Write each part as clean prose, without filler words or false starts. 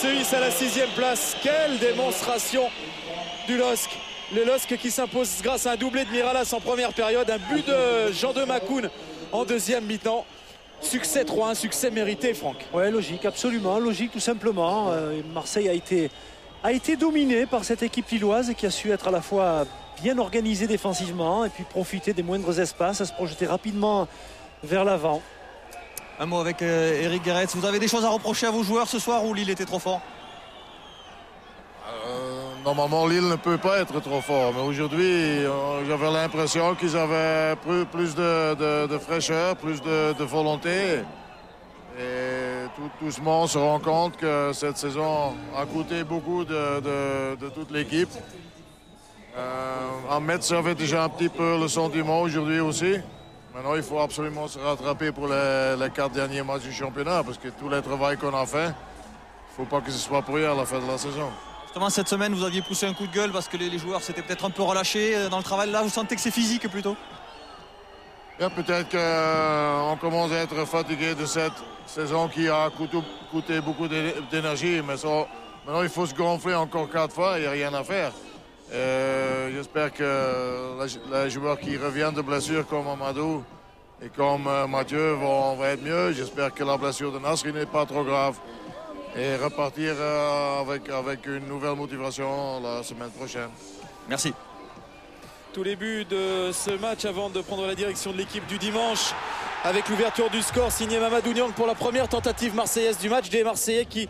se hisse à la 6e place. Quelle démonstration du LOSC. Le LOSC qui s'impose grâce à un doublé de Miralas en première période, un but de Jean de Macoun en deuxième mi-temps. Succès 3-1, succès mérité, Franck. Ouais, logique, absolument, logique tout simplement. Marseille a été dominé par cette équipe lilloise qui a su être à la fois bien organisée défensivement et puis profiter des moindres espaces, à se projeter rapidement vers l'avant. Un mot avec Eric Guéretz. Vous avez des choses à reprocher à vos joueurs ce soir ou Lille était trop fort? Normalement, Lille ne peut pas être trop fort. Mais aujourd'hui, j'avais l'impression qu'ils avaient plus de fraîcheur, plus de volonté. Et tout doucement, on se rend compte que cette saison a coûté beaucoup de toute l'équipe. En Metz, j'avais déjà un petit peu le sentiment aujourd'hui aussi. Maintenant, il faut absolument se rattraper pour les 4 derniers matchs du championnat parce que tout le travail qu'on a fait, il ne faut pas que ce soit pour rien à la fin de la saison. Justement, cette semaine, vous aviez poussé un coup de gueule parce que les joueurs s'étaient peut-être un peu relâchés dans le travail. Là, vous sentez que c'est physique plutôt? Peut-être qu'on commence à être fatigué de cette saison qui a coûté beaucoup d'énergie. Mais ça, maintenant, il faut se gonfler encore 4 fois, il n'y a rien à faire. J'espère que les joueurs qui reviennent de blessures comme Amadou et comme Mathieu vont être mieux. J'espère que la blessure de Nasri n'est pas trop grave. Et repartir avec une nouvelle motivation la semaine prochaine. Merci. Tout les buts de ce match avant de prendre la direction de l'équipe du dimanche avec l'ouverture du score signé Mamadou Niang pour la première tentative marseillaise du match. Des Marseillais qui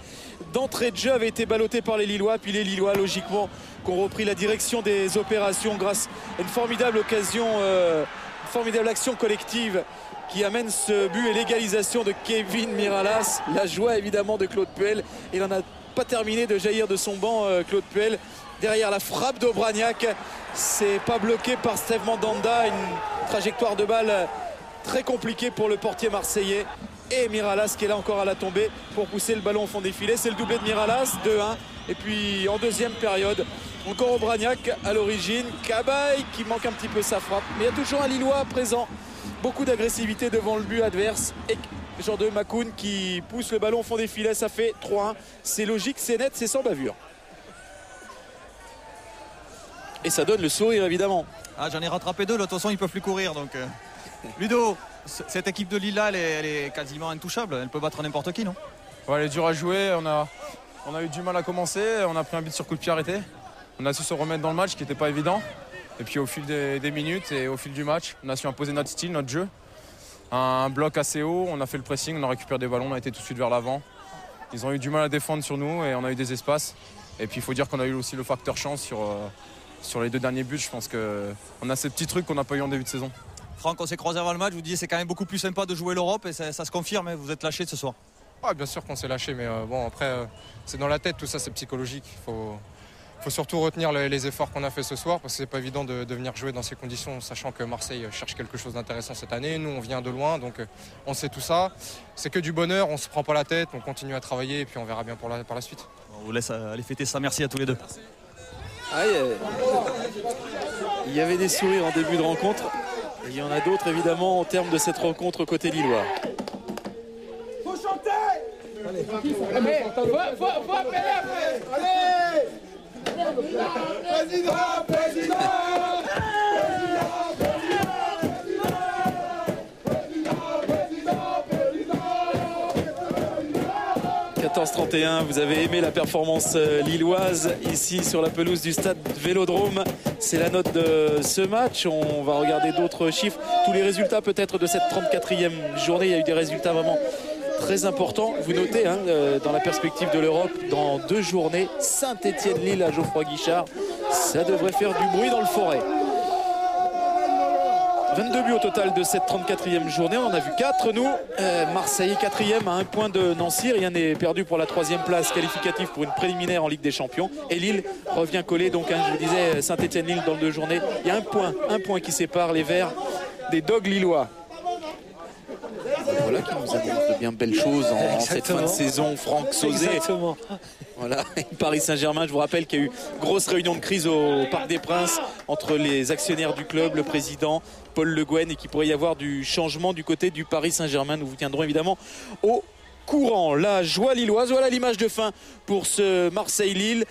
d'entrée de jeu avaient été ballottés par les Lillois, puis les Lillois logiquement qui ont repris la direction des opérations grâce à une formidable occasion, une formidable action collective qui amène ce but et l'égalisation de Kevin Miralas. La joie évidemment de Claude Puel. Il n'en a pas terminé de jaillir de son banc, Claude Puel. Derrière la frappe d'Obraniak, c'est pas bloqué par Steve Mandanda. Une trajectoire de balle très compliquée pour le portier marseillais. Et Miralas qui est là encore à la tombée pour pousser le ballon au fond des filets. C'est le doublé de Miralas, 2-1. Et puis en deuxième période, encore Obraniak à l'origine. Cabaye qui manque un petit peu sa frappe. Mais il y a toujours un Lillois présent. Beaucoup d'agressivité devant le but adverse. Et Jean de Macoun qui pousse le ballon au fond des filets. Ça fait 3-1. C'est logique, c'est net, c'est sans bavure. Et ça donne le sourire évidemment. Ah, j'en ai rattrapé 2, de toute façon ils ne peuvent plus courir. Donc, Ludo, cette équipe de Lille là, elle est quasiment intouchable. Elle peut battre n'importe qui, non? Ouais, elle est dure à jouer. On a eu du mal à commencer. On a pris un but sur coup de pied arrêté. On a su se remettre dans le match qui n'était pas évident. Et puis au fil des minutes et au fil du match, on a su imposer notre style, notre jeu. Un bloc assez haut, on a fait le pressing, on a récupéré des ballons, on a été tout de suite vers l'avant. Ils ont eu du mal à défendre sur nous et on a eu des espaces. Et puis il faut dire qu'on a eu aussi le facteur chance sur les 2 derniers buts. Je pense qu'on a ces petits trucs qu'on n'a pas eu en début de saison. Franck, on s'est croisé avant le match, vous disiez c'est quand même beaucoup plus sympa de jouer l'Europe et ça se confirme, hein, vous êtes lâché ce soir. Ouais, bien sûr qu'on s'est lâché, mais bon après c'est dans la tête, tout ça c'est psychologique. Il faut surtout retenir les efforts qu'on a fait ce soir parce que c'est pas évident de venir jouer dans ces conditions, sachant que Marseille cherche quelque chose d'intéressant cette année. Nous on vient de loin, donc on sait tout ça. C'est que du bonheur, on se prend pas la tête, on continue à travailler et puis on verra bien par la suite. On vous laisse aller fêter ça, merci à tous les deux. Merci. Il y avait des sourires en début de rencontre. Et il y en a d'autres évidemment en termes de cette rencontre côté lillois. Faut chanter. Allez, faut appeler après. Allez. Président, président. 14-31, vous avez aimé la performance lilloise ici sur la pelouse du stade Vélodrome. C'est la note de ce match. On va regarder d'autres chiffres. Tous les résultats peut-être de cette 34e journée. Il y a eu des résultats vraiment très importants. Vous notez dans la perspective de l'Europe, dans 2 journées, Saint-Étienne-Lille à Geoffroy Guichard. Ça devrait faire du bruit dans le Forêt. 22 buts au total de cette 34e journée. On en a vu 4 nous. Marseille 4e à 1 point de Nancy. Rien n'est perdu pour la 3e place qualificative pour une préliminaire en Ligue des Champions. Et Lille revient coller. Donc je vous disais Saint-Étienne-Lille dans 2 journées. Il y a un point qui sépare les Verts des Dogs lillois. Voilà qui nous annonce de bien belles choses en cette fin de saison. Franck Sauzet. Exactement. Voilà, Paris Saint-Germain, je vous rappelle qu'il y a eu grosse réunion de crise au Parc des Princes entre les actionnaires du club, le président Paul Le Guen, et qu'il pourrait y avoir du changement du côté du Paris Saint-Germain. Nous vous tiendrons évidemment au courant. La joie lilloise, voilà l'image de fin pour ce Marseille-Lille.